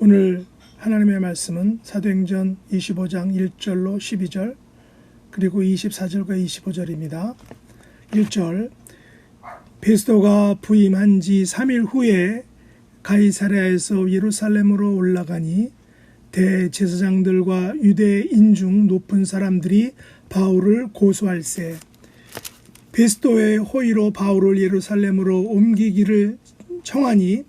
오늘 하나님의 말씀은 사도행전 25장 1절로 12절 그리고 24절과 25절입니다. 1절 베스도가 부임한 지 3일 후에 가이사랴에서 예루살렘으로 올라가니 대제사장들과 유대인 중 높은 사람들이 바울을 고소할세. 베스도의 호의로 바울을 예루살렘으로 옮기기를 청하니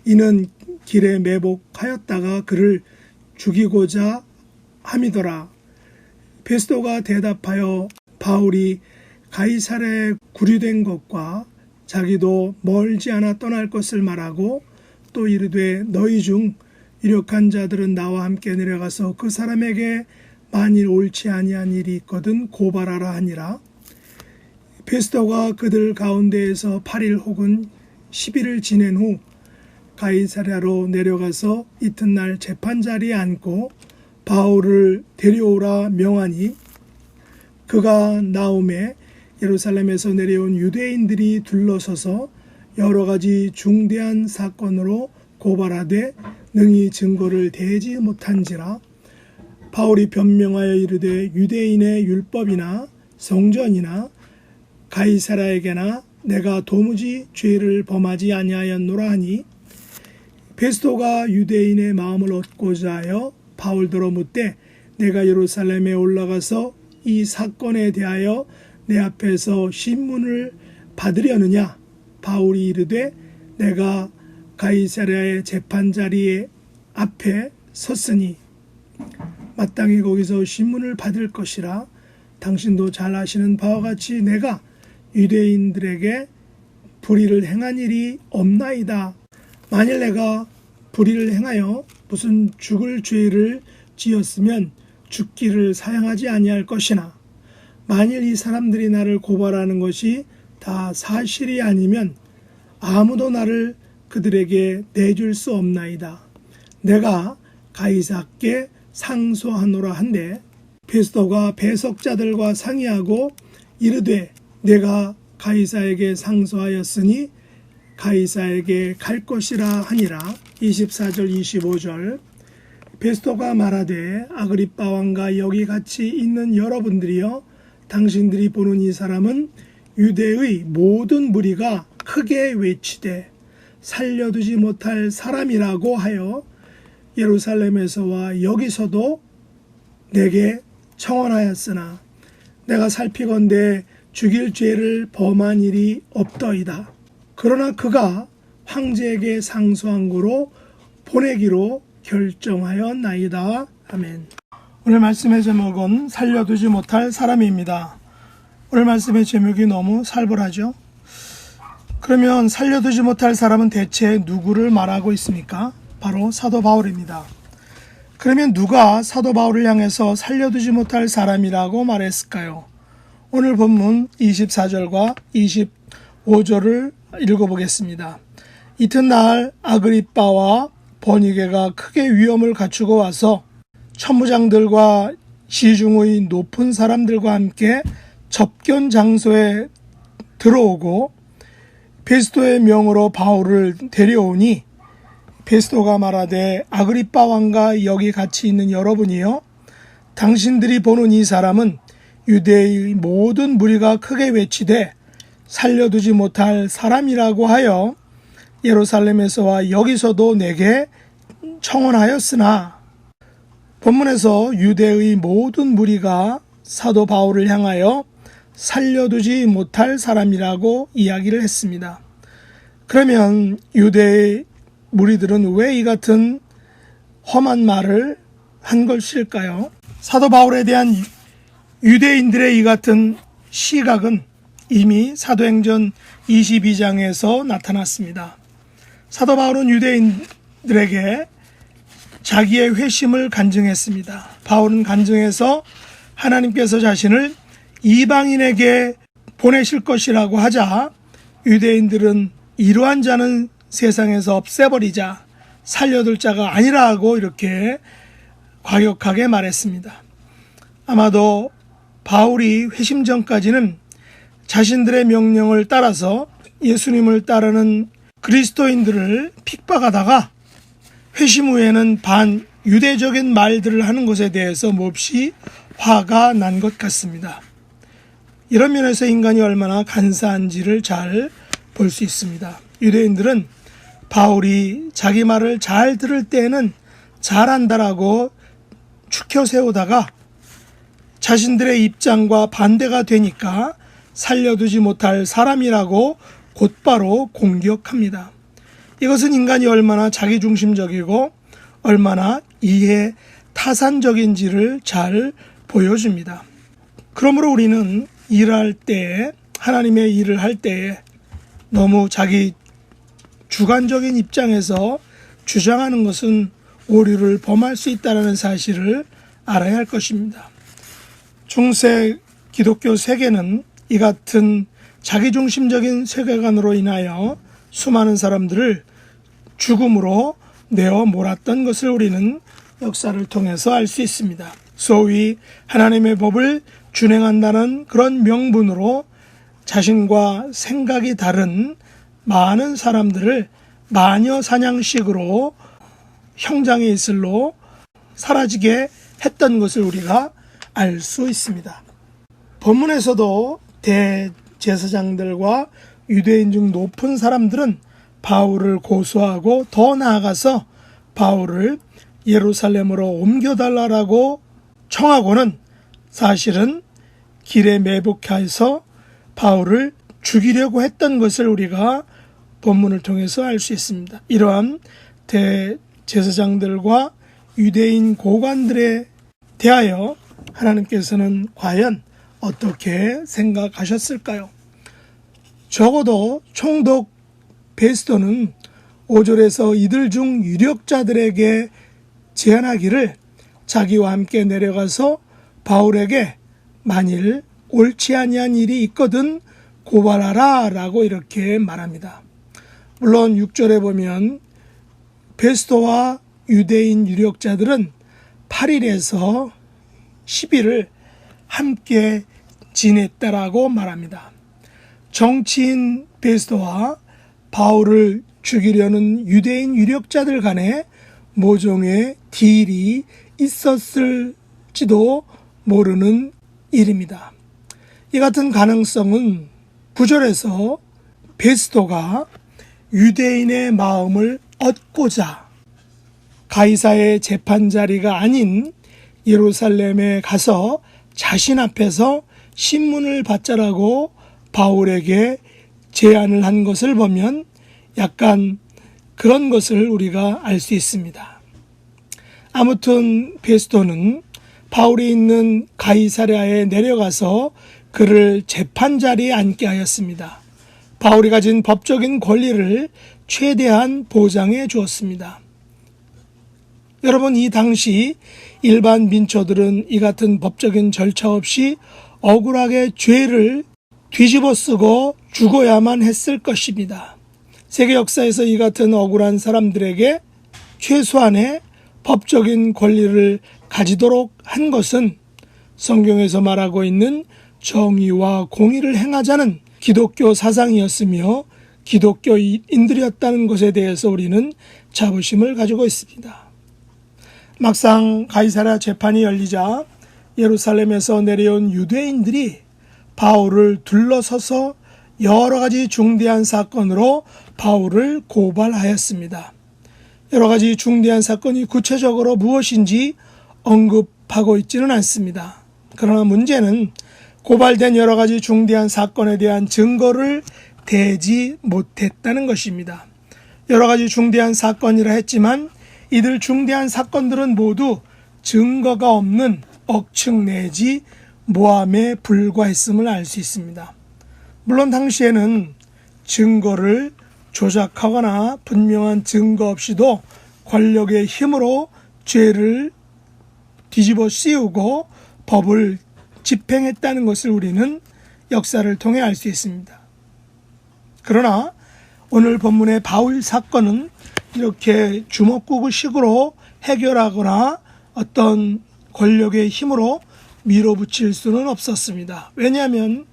이는 길에 매복하였다가 그를 죽이고자 함이더라. 베스도가 대답하여 바울이 가이사랴에 구류된 것과 자기도 멀지 않아 떠날 것을 말하고 또 이르되 너희 중 유력한 자들은 나와 함께 내려가서 그 사람에게 만일 옳지 아니한 일이 있거든 고발하라 하니라. 베스도가 그들 가운데에서 8일 혹은 10일을 지낸 후 가이사랴로 내려가서 이튿날 재판자리에 앉고 바울을 데려오라 명하니 그가 나오매 예루살렘에서 내려온 유대인들이 둘러서서 여러 가지 중대한 사건으로 고발하되 능히 증거를 대지 못한지라. 바울이 변명하여 이르되 유대인의 율법이나 성전이나 가이사랴에게나 내가 도무지 죄를 범하지 아니하였노라 하니 베스도가 유대인의 마음을 얻고자 하여 바울더러 묻되 내가 예루살렘에 올라가서 이 사건에 대하여 내 앞에서 신문을 받으려느냐. 바울이 이르되 내가 가이사랴의 재판자리에 앞에 섰으니 마땅히 거기서 신문을 받을 것이라. 당신도 잘 아시는 바와 같이 내가 유대인들에게 불의를 행한 일이 없나이다. 만일 내가 불의를 행하여 무슨 죽을 죄를 지었으면 죽기를 사양하지 아니할 것이나 만일 이 사람들이 나를 고발하는 것이 다 사실이 아니면 아무도 나를 그들에게 내줄 수 없나이다. 내가 가이사께 상소하노라 한데 베스도가 배석자들과 상의하고 이르되 내가 가이사에게 상소하였으니 가이사에게 갈 것이라 하니라. 24절 25절 베스도가 말하되 아그리빠 왕과 여기 같이 있는 여러분들이여 당신들이 보는 이 사람은 유대의 모든 무리가 크게 외치되 살려두지 못할 사람이라고 하여 예루살렘에서와 여기서도 내게 청언하였으나 내가 살피건대 죽일 죄를 범한 일이 없더이다. 그러나 그가 황제에게 상소한 거로 보내기로 결정하였나이다. 아멘. 오늘 말씀의 제목은 살려두지 못할 사람입니다. 오늘 말씀의 제목이 너무 살벌하죠? 그러면 살려두지 못할 사람은 대체 누구를 말하고 있습니까? 바로 사도 바울입니다. 그러면 누가 사도 바울을 향해서 살려두지 못할 사람이라고 말했을까요? 오늘 본문 24절과 25절을 읽어보겠습니다. 이튿날 아그리빠와 버니게가 크게 위험을 갖추고 와서 천부장들과 시중의 높은 사람들과 함께 접견 장소에 들어오고 베스도의 명으로 바울을 데려오니 베스도가 말하되 아그리빠 왕과 여기 같이 있는 여러분이요 당신들이 보는 이 사람은 유대의 모든 무리가 크게 외치되 살려두지 못할 사람이라고 하여 예루살렘에서와 여기서도 내게 청언하였으나 본문에서 유대의 모든 무리가 사도 바울을 향하여 살려두지 못할 사람이라고 이야기를 했습니다. 그러면 유대의 무리들은 왜 이 같은 험한 말을 한 것일까요? 사도 바울에 대한 유대인들의 이 같은 시각은 이미 사도행전 22장에서 나타났습니다. 사도 바울은 유대인들에게 자기의 회심을 간증했습니다. 바울은 간증해서 하나님께서 자신을 이방인에게 보내실 것이라고 하자 유대인들은 이러한 자는 세상에서 없애버리자, 살려둘 자가 아니라고 이렇게 과격하게 말했습니다. 아마도 바울이 회심 전까지는 자신들의 명령을 따라서 예수님을 따르는 그리스도인들을 핍박하다가 회심 후에는 반유대적인 말들을 하는 것에 대해서 몹시 화가 난 것 같습니다. 이런 면에서 인간이 얼마나 간사한지를 잘 볼 수 있습니다. 유대인들은 바울이 자기 말을 잘 들을 때에는 잘한다라고 추켜 세우다가 자신들의 입장과 반대가 되니까 살려두지 못할 사람이라고 곧바로 공격합니다. 이것은 인간이 얼마나 자기중심적이고 얼마나 이해 타산적인지를 잘 보여줍니다. 그러므로 우리는 일할 때, 하나님의 일을 할 때에 너무 자기 주관적인 입장에서 주장하는 것은 오류를 범할 수 있다는 사실을 알아야 할 것입니다. 중세 기독교 세계는 이 같은 자기중심적인 세계관으로 인하여 수많은 사람들을 죽음으로 내어 몰았던 것을 우리는 역사를 통해서 알 수 있습니다. 소위 하나님의 법을 준행한다는 그런 명분으로 자신과 생각이 다른 많은 사람들을 마녀 사냥식으로 형장의 이슬로 사라지게 했던 것을 우리가 알 수 있습니다. 본문에서도 대제사장들과 유대인 중 높은 사람들은 바울을 고소하고 더 나아가서 바울을 예루살렘으로 옮겨달라고 청하고는 사실은 길에 매복해서 바울을 죽이려고 했던 것을 우리가 본문을 통해서 알 수 있습니다. 이러한 대제사장들과 유대인 고관들에 대하여 하나님께서는 과연 어떻게 생각하셨을까요? 적어도 총독 베스토는 5절에서 이들 중 유력자들에게 제안하기를 자기와 함께 내려가서 바울에게 만일 옳지 아니한 일이 있거든 고발하라 라고 이렇게 말합니다. 물론 6절에 보면 베스토와 유대인 유력자들은 8일에서 10일을 함께 지냈다라고 말합니다. 정치인 베스토와 바울을 죽이려는 유대인 유력자들 간에 모종의 딜이 있었을지도 모르는 일입니다. 이 같은 가능성은 9절에서 베스토가 유대인의 마음을 얻고자 가이사의 재판 자리가 아닌 예루살렘에 가서 자신 앞에서 신문을 받자라고 바울에게 제안을 한 것을 보면 약간 그런 것을 우리가 알 수 있습니다. 아무튼 베스토는 바울이 있는 가이사랴에 내려가서 그를 재판 자리에 앉게 하였습니다. 바울이 가진 법적인 권리를 최대한 보장해 주었습니다. 여러분, 이 당시 일반 민초들은 이 같은 법적인 절차 없이 억울하게 죄를 뒤집어 쓰고 죽어야만 했을 것입니다. 세계 역사에서 이 같은 억울한 사람들에게 최소한의 법적인 권리를 가지도록 한 것은 성경에서 말하고 있는 정의와 공의를 행하자는 기독교 사상이었으며 기독교인들이었다는 것에 대해서 우리는 자부심을 가지고 있습니다. 막상 가이사랴 재판이 열리자 예루살렘에서 내려온 유대인들이 바울을 둘러서서 여러 가지 중대한 사건으로 바울을 고발하였습니다. 여러 가지 중대한 사건이 구체적으로 무엇인지 언급하고 있지는 않습니다. 그러나 문제는 고발된 여러 가지 중대한 사건에 대한 증거를 대지 못했다는 것입니다. 여러 가지 중대한 사건이라 했지만 이들 중대한 사건들은 모두 증거가 없는 억측 내지 모함에 불과했음을 알 수 있습니다. 물론 당시에는 증거를 조작하거나 분명한 증거 없이도 권력의 힘으로 죄를 뒤집어 씌우고 법을 집행했다는 것을 우리는 역사를 통해 알 수 있습니다. 그러나 오늘 본문의 바울 사건은 이렇게 주먹구구식으로 해결하거나 어떤 권력의 힘으로 밀어붙일 수는 없었습니다. 왜냐하면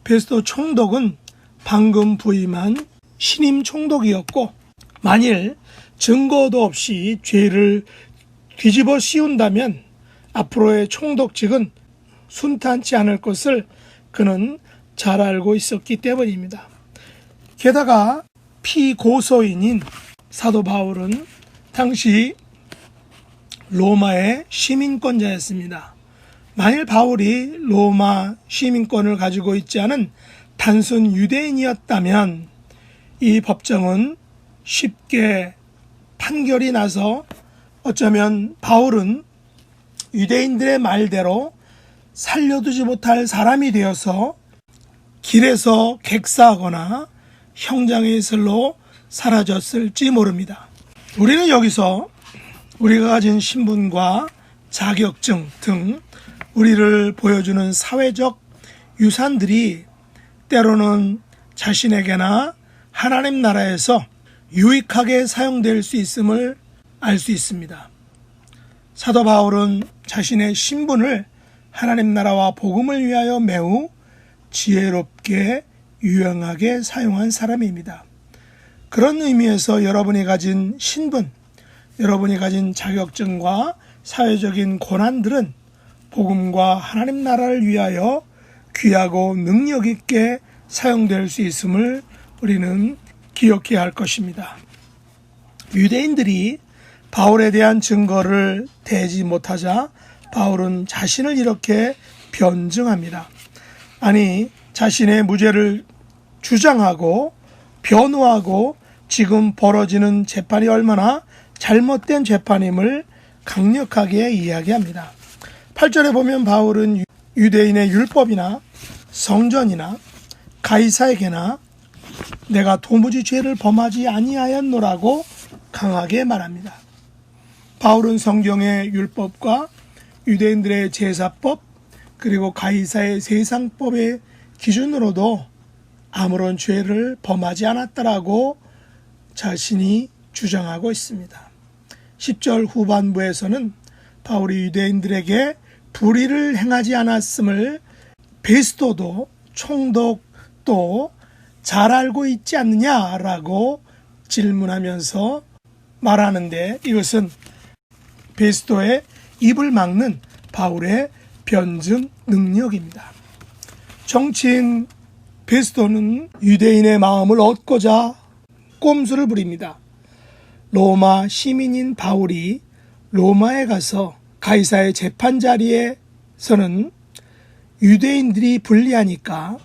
베스토 총독은 방금 부임한 신임 총독이었고 만일 증거도 없이 죄를 뒤집어 씌운다면 앞으로의 총독직은 순탄치 않을 것을 그는 잘 알고 있었기 때문입니다. 게다가 피고소인인 사도 바울은 당시 로마의 시민권자였습니다. 만일 바울이 로마 시민권을 가지고 있지 않은 단순 유대인이었다면 이 법정은 쉽게 판결이 나서 어쩌면 바울은 유대인들의 말대로 살려두지 못할 사람이 되어서 길에서 객사하거나 형장의 슬로 사라졌을지 모릅니다. 우리는 여기서 우리가 가진 신분과 자격증 등 우리를 보여주는 사회적 유산들이 때로는 자신에게나 하나님 나라에서 유익하게 사용될 수 있음을 알 수 있습니다. 사도 바울은 자신의 신분을 하나님 나라와 복음을 위하여 매우 지혜롭게 유용하게 사용한 사람입니다. 그런 의미에서 여러분이 가진 신분, 여러분이 가진 자격증과 사회적인 고난들은 복음과 하나님 나라를 위하여 귀하고 능력 있게 사용될 수 있음을 우리는 기억해야 할 것입니다. 유대인들이 바울에 대한 증거를 대지 못하자 바울은 자신을 이렇게 변증합니다. 아니, 자신의 무죄를 주장하고 변호하고 지금 벌어지는 재판이 얼마나 잘못된 재판임을 강력하게 이야기합니다. 8절에 보면 바울은 유대인의 율법이나 성전이나 가이사에게나 내가 도무지 죄를 범하지 아니하였노라고 강하게 말합니다. 바울은 성경의 율법과 유대인들의 제사법 그리고 가이사의 세상법의 기준으로도 아무런 죄를 범하지 않았다라고 자신이 주장하고 있습니다. 10절 후반부에서는 바울이 유대인들에게 불의를 행하지 않았음을 베스도도 총독도 잘 알고 있지 않느냐라고 질문하면서 말하는데 이것은 베스도의 입을 막는 바울의 변증 능력입니다. 정치인 베스도는 유대인의 마음을 얻고자 꼼수를 부립니다. 로마 시민인 바울이 로마에 가서 가이사의 재판 자리에서는 유대인들이 불리하니까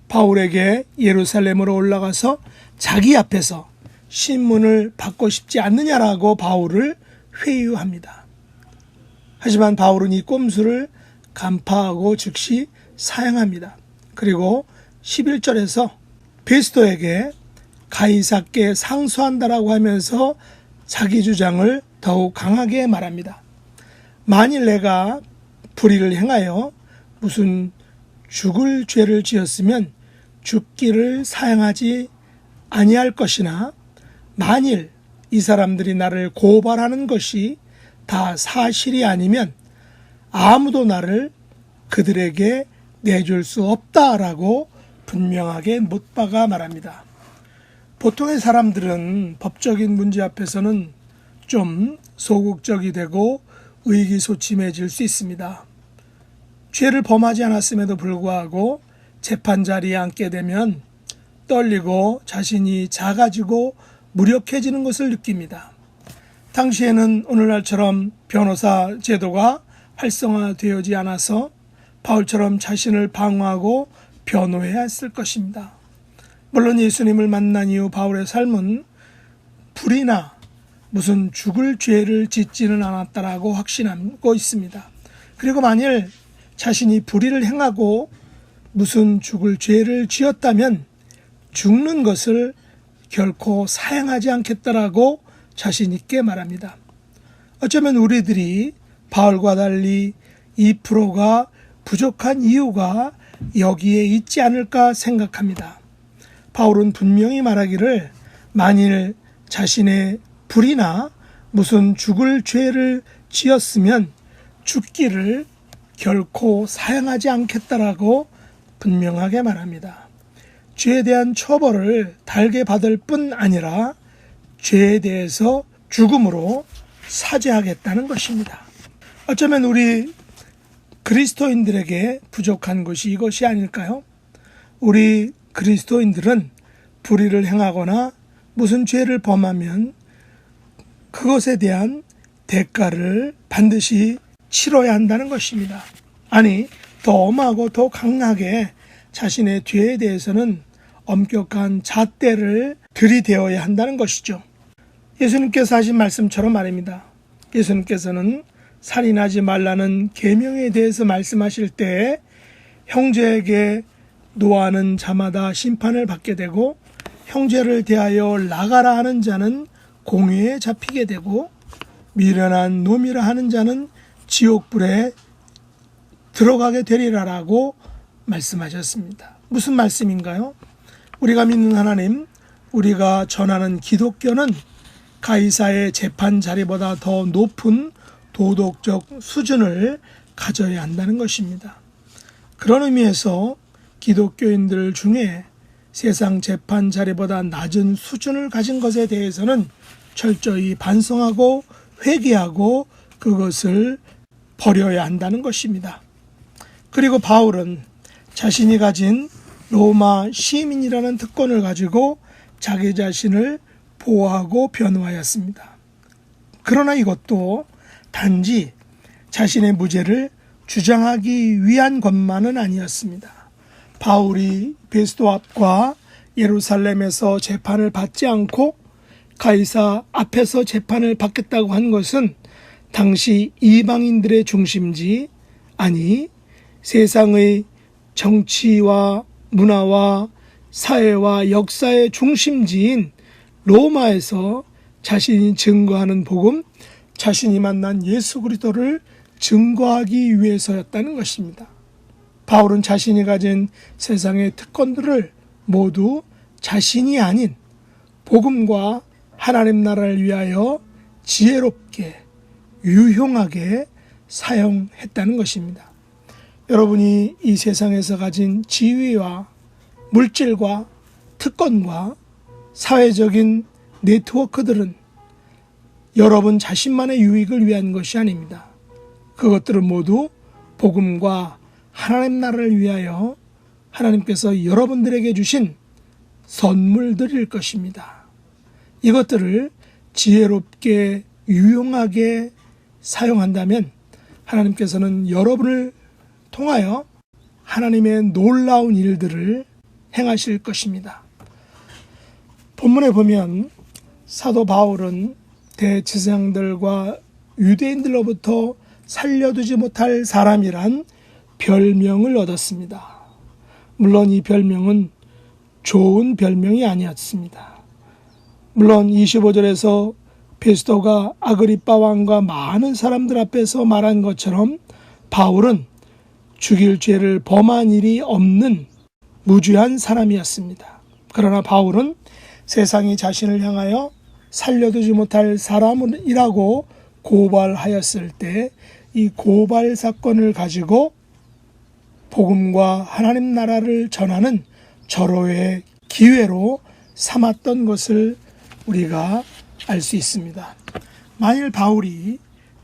바울에게 예루살렘으로 올라가서 자기 앞에서 신문을 받고 싶지 않느냐라고 바울을 회유합니다. 하지만 바울은 이 꼼수를 간파하고 즉시 사용합니다. 그리고 11절에서 베스도에게 가이사께 상소한다라고 하면서 자기 주장을 더욱 강하게 말합니다. 만일 내가 불의를 행하여 무슨 죽을 죄를 지었으면 죽기를 사양하지 아니할 것이나 만일 이 사람들이 나를 고발하는 것이 다 사실이 아니면 아무도 나를 그들에게 내줄 수 없다라고 분명하게 못 박아 말합니다. 보통의 사람들은 법적인 문제 앞에서는 좀 소극적이 되고 의기소침해질 수 있습니다. 죄를 범하지 않았음에도 불구하고 재판 자리에 앉게 되면 떨리고 자신이 작아지고 무력해지는 것을 느낍니다. 당시에는 오늘날처럼 변호사 제도가 활성화되어지 않아서 바울처럼 자신을 방어하고 변호해야 했을 것입니다. 물론 예수님을 만난 이후 바울의 삶은 불의나 무슨 죽을 죄를 짓지는 않았다라고 확신하고 있습니다. 그리고 만일 자신이 불의를 행하고 무슨 죽을 죄를 지었다면 죽는 것을 결코 사양하지 않겠다라고 자신 있게 말합니다. 어쩌면 우리들이 바울과 달리 2%가 부족한 이유가 여기에 있지 않을까 생각합니다. 바울은 분명히 말하기를 만일 자신의 불이나 무슨 죽을 죄를 지었으면 죽기를 결코 사양하지 않겠다라고 분명하게 말합니다. 죄에 대한 처벌을 달게 받을 뿐 아니라 죄에 대해서 죽음으로 사죄하겠다는 것입니다. 어쩌면 우리 그리스도인들에게 부족한 것이 이것이 아닐까요? 우리 그리스도인들은 불의를 행하거나 무슨 죄를 범하면 그것에 대한 대가를 반드시 치러야 한다는 것입니다. 아니, 더 엄하고 더 강하게 자신의 죄에 대해서는 엄격한 잣대를 들이대어야 한다는 것이죠. 예수님께서 하신 말씀처럼 말입니다. 예수님께서는 살인하지 말라는 계명에 대해서 말씀하실 때 형제에게 노하는 자마다 심판을 받게 되고 형제를 대하여 나가라 하는 자는 공회에 잡히게 되고 미련한 놈이라 하는 자는 지옥불에 들어가게 되리라라고 말씀하셨습니다. 무슨 말씀인가요? 우리가 믿는 하나님, 우리가 전하는 기독교는 가이사의 재판 자리보다 더 높은 도덕적 수준을 가져야 한다는 것입니다. 그런 의미에서 기독교인들 중에 세상 재판 자리보다 낮은 수준을 가진 것에 대해서는 철저히 반성하고 회개하고 그것을 버려야 한다는 것입니다. 그리고 바울은 자신이 가진 로마 시민이라는 특권을 가지고 자기 자신을 보호하고 변호하였습니다. 그러나 이것도 단지 자신의 무죄를 주장하기 위한 것만은 아니었습니다. 바울이 베스도 앞과 예루살렘에서 재판을 받지 않고 가이사 앞에서 재판을 받겠다고 한 것은 당시 이방인들의 중심지, 아니 세상의 정치와 문화와 사회와 역사의 중심지인 로마에서 자신이 증거하는 복음, 자신이 만난 예수 그리스도를 증거하기 위해서였다는 것입니다. 바울은 자신이 가진 세상의 특권들을 모두 자신이 아닌 복음과 하나님 나라를 위하여 지혜롭게 유용하게 사용했다는 것입니다. 여러분이 이 세상에서 가진 지위와 물질과 특권과 사회적인 네트워크들은 여러분 자신만의 유익을 위한 것이 아닙니다. 그것들은 모두 복음과 하나님 나라를 위하여 하나님께서 여러분들에게 주신 선물들일 것입니다. 이것들을 지혜롭게 유용하게 사용한다면 하나님께서는 여러분을 통하여 하나님의 놀라운 일들을 행하실 것입니다. 본문에 보면 사도 바울은 대제사장들과 유대인들로부터 살려두지 못할 사람이란 별명을 얻었습니다. 물론 이 별명은 좋은 별명이 아니었습니다. 물론 25절에서 베스도가 아그리빠 왕과 많은 사람들 앞에서 말한 것처럼 바울은 죽일 죄를 범한 일이 없는 무죄한 사람이었습니다. 그러나 바울은 세상이 자신을 향하여 살려두지 못할 사람이라고 고발하였을 때 이 고발 사건을 가지고 복음과 하나님 나라를 전하는 절호의 기회로 삼았던 것을 우리가 알 수 있습니다. 만일 바울이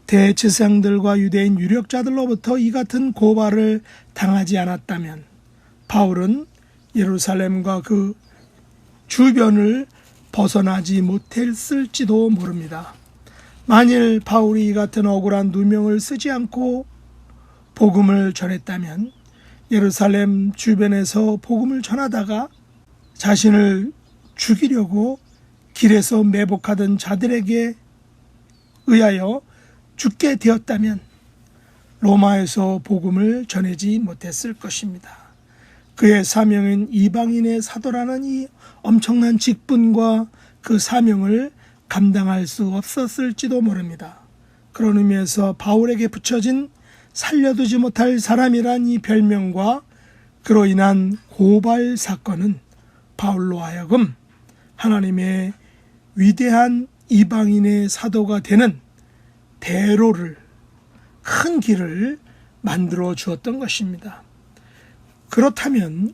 대제사장들과 유대인 유력자들로부터 이 같은 고발을 당하지 않았다면 바울은 예루살렘과 그 주변을 벗어나지 못했을지도 모릅니다. 만일 바울이 이 같은 억울한 누명을 쓰지 않고 복음을 전했다면 예루살렘 주변에서 복음을 전하다가 자신을 죽이려고 길에서 매복하던 자들에게 의하여 죽게 되었다면 로마에서 복음을 전하지 못했을 것입니다. 그의 사명인 이방인의 사도라는 이 엄청난 직분과 그 사명을 감당할 수 없었을지도 모릅니다. 그런 의미에서 바울에게 붙여진 살려두지 못할 사람이란 이 별명과 그로 인한 고발 사건은 바울로 하여금 하나님의 위대한 이방인의 사도가 되는 대로를, 큰 길을 만들어 주었던 것입니다. 그렇다면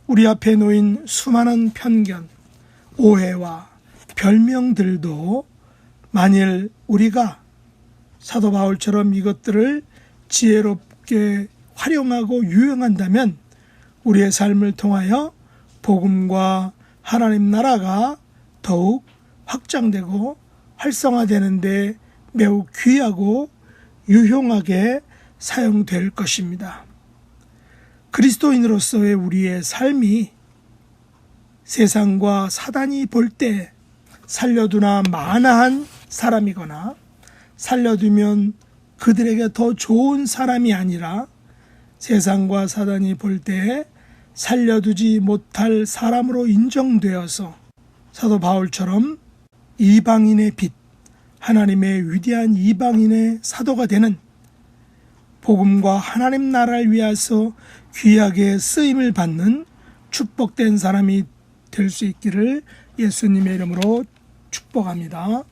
우리 앞에 놓인 수많은 편견, 오해와 별명들도 만일 우리가 사도 바울처럼 이것들을 지혜롭게 활용하고 유용한다면 우리의 삶을 통하여 복음과 하나님 나라가 더욱 확장되고 활성화되는데 매우 귀하고 유용하게 사용될 것입니다. 그리스도인으로서의 우리의 삶이 세상과 사단이 볼 때 살려두나 마나한 사람이거나 살려두면 그들에게 더 좋은 사람이 아니라 세상과 사단이 볼 때 살려두지 못할 사람으로 인정되어서 사도 바울처럼 이방인의 빛, 하나님의 위대한 이방인의 사도가 되는 복음과 하나님 나라를 위해서 귀하게 쓰임을 받는 축복된 사람이 될 수 있기를 예수님의 이름으로 축복합니다.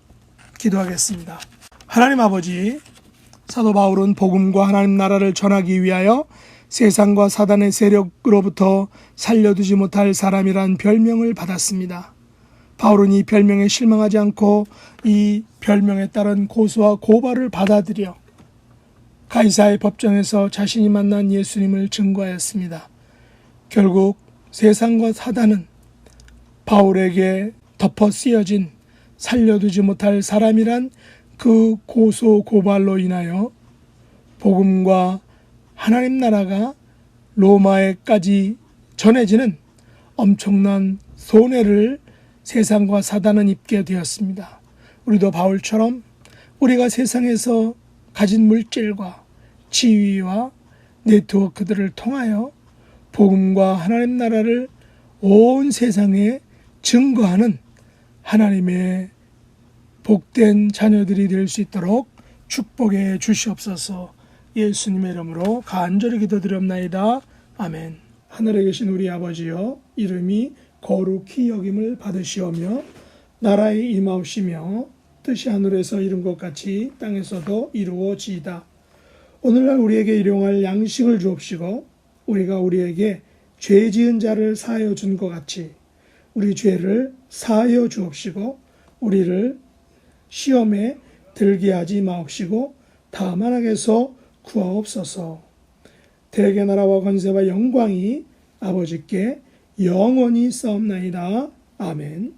기도하겠습니다. 하나님 아버지, 사도 바울은 복음과 하나님 나라를 전하기 위하여 세상과 사단의 세력으로부터 살려두지 못할 사람이란 별명을 받았습니다. 바울은 이 별명에 실망하지 않고 이 별명에 따른 고소와 고발을 받아들여 가이사의 법정에서 자신이 만난 예수님을 증거하였습니다. 결국 세상과 사단은 바울에게 덮어 씌어진 살려두지 못할 사람이란 그 고소 고발로 인하여 복음과 하나님 나라가 로마에까지 전해지는 엄청난 손해를 세상과 사단은 입게 되었습니다. 우리도 바울처럼 우리가 세상에서 가진 물질과 지위와 네트워크들을 통하여 복음과 하나님 나라를 온 세상에 증거하는 하나님의 복된 자녀들이 될 수 있도록 축복해 주시옵소서. 예수님의 이름으로 간절히 기도드렸나이다. 아멘. 하늘에 계신 우리 아버지여, 이름이 거룩히 여김을 받으시오며 나라에 임하옵시며 뜻이 하늘에서 이룬 것 같이 땅에서도 이루어지이다. 오늘날 우리에게 일용할 양식을 주옵시고 우리가 우리에게 죄 지은 자를 사하여 준 것 같이 우리 죄를 사하여 주옵시고 우리를 시험에 들게 하지 마옵시고 다만 악에서 구하옵소서. 대개 나라와 권세와 영광이 아버지께 영원히 싸움나이다. 아멘.